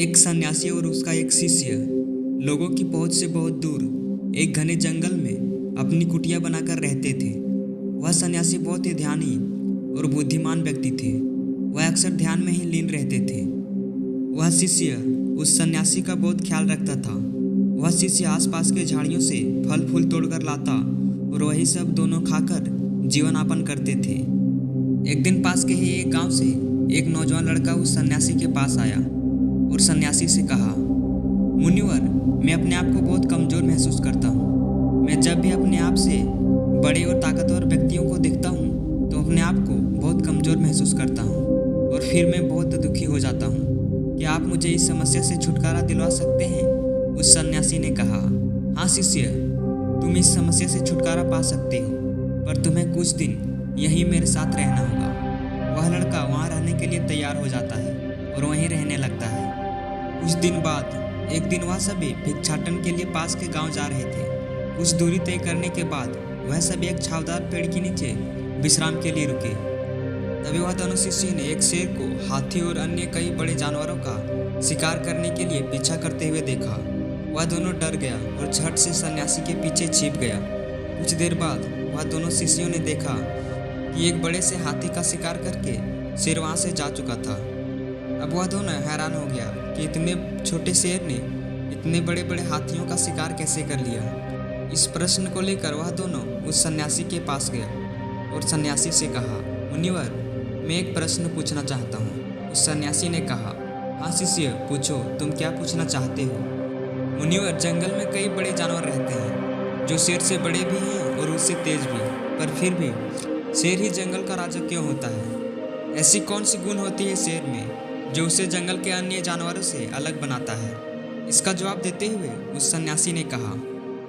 एक सन्यासी और उसका एक शिष्य लोगों की पहुंच से बहुत दूर एक घने जंगल में अपनी कुटिया बनाकर रहते थे। वह सन्यासी बहुत ही ध्यानी और बुद्धिमान व्यक्ति थे। वह अक्सर ध्यान में ही लीन रहते थे। वह शिष्य उस सन्यासी का बहुत ख्याल रखता था। वह शिष्य आसपास के झाड़ियों से फल फूल तोड़कर लाता और वही सब दोनों खाकर जीवन यापन करते थे। एक दिन पास के ही एक गांव से एक नौजवान लड़का उस सन्यासी के पास आया और सन्यासी से कहा, मुनिवर, मैं अपने आप को बहुत कमज़ोर महसूस करता हूँ। मैं जब भी अपने आप से बड़े और ताकतवर व्यक्तियों को देखता हूँ तो अपने आप को बहुत कमज़ोर महसूस करता हूँ और फिर मैं बहुत दुखी हो जाता हूँ। क्या आप मुझे इस समस्या से छुटकारा दिलवा सकते हैं? उस सन्यासी ने कहा, हाँ शिष्य, तुम इस समस्या से छुटकारा पा सकते हो, पर तुम्हें कुछ दिन यहीं मेरे साथ रहना होगा। वह लड़का वहाँ रहने के लिए तैयार हो जाता है और वहीं रहने लगता है। कुछ दिन बाद एक दिन वह सभी भिक्षाटन के लिए पास के गांव जा रहे थे। कुछ दूरी तय करने के बाद वह सभी एक छावदार पेड़ के नीचे विश्राम के लिए रुके। तभी वह दोनों शिष्य ने एक शेर को हाथी और अन्य कई बड़े जानवरों का शिकार करने के लिए पीछा करते हुए देखा। वह दोनों डर गया और झट से सन्यासी के पीछे छिप गया। कुछ देर बाद वह दोनों शिष्यों ने देखा कि एक बड़े से हाथी का शिकार करके शेर वहाँ से जा चुका था। अब वह दोनों हैरान हो गया कि इतने छोटे शेर ने इतने बड़े बड़े हाथियों का शिकार कैसे कर लिया। इस प्रश्न को लेकर वह दोनों उस सन्यासी के पास गया और सन्यासी से कहा, मुनिवर, मैं एक प्रश्न पूछना चाहता हूँ। उस सन्यासी ने कहा, हाँ शिष्य, पूछो, तुम क्या पूछना चाहते हो? मुनिवर, जंगल में कई बड़े जानवर रहते हैं जो शेर से बड़े भी हैं और उससे तेज भी, पर फिर भी शेर ही जंगल का राजा क्यों होता है? ऐसी कौन सी गुण होती है शेर में जो उसे जंगल के अन्य जानवरों से अलग बनाता है? इसका जवाब देते हुए उस सन्यासी ने कहा,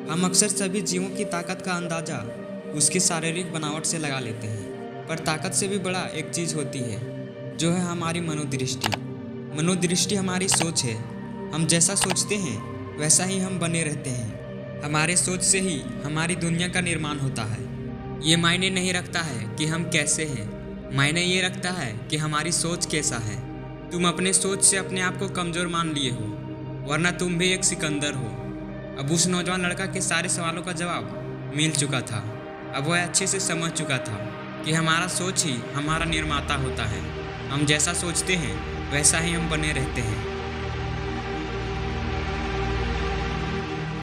हम अक्सर सभी जीवों की ताकत का अंदाज़ा उसकी शारीरिक बनावट से लगा लेते हैं, पर ताकत से भी बड़ा एक चीज़ होती है जो है हमारी मनोदृष्टि। मनोदृष्टि हमारी सोच है। हम जैसा सोचते हैं वैसा ही हम बने रहते हैं। हमारे सोच से ही हमारी दुनिया का निर्माण होता है। ये मायने नहीं रखता है कि हम कैसे हैं, मायने ये रखता है कि हमारी सोच कैसा है। तुम अपने सोच से अपने आप को कमज़ोर मान लिए हो, वरना तुम भी एक सिकंदर हो। अब उस नौजवान लड़का के सारे सवालों का जवाब मिल चुका था। अब वह अच्छे से समझ चुका था कि हमारा सोच ही हमारा निर्माता होता है। हम जैसा सोचते हैं वैसा ही हम बने रहते हैं।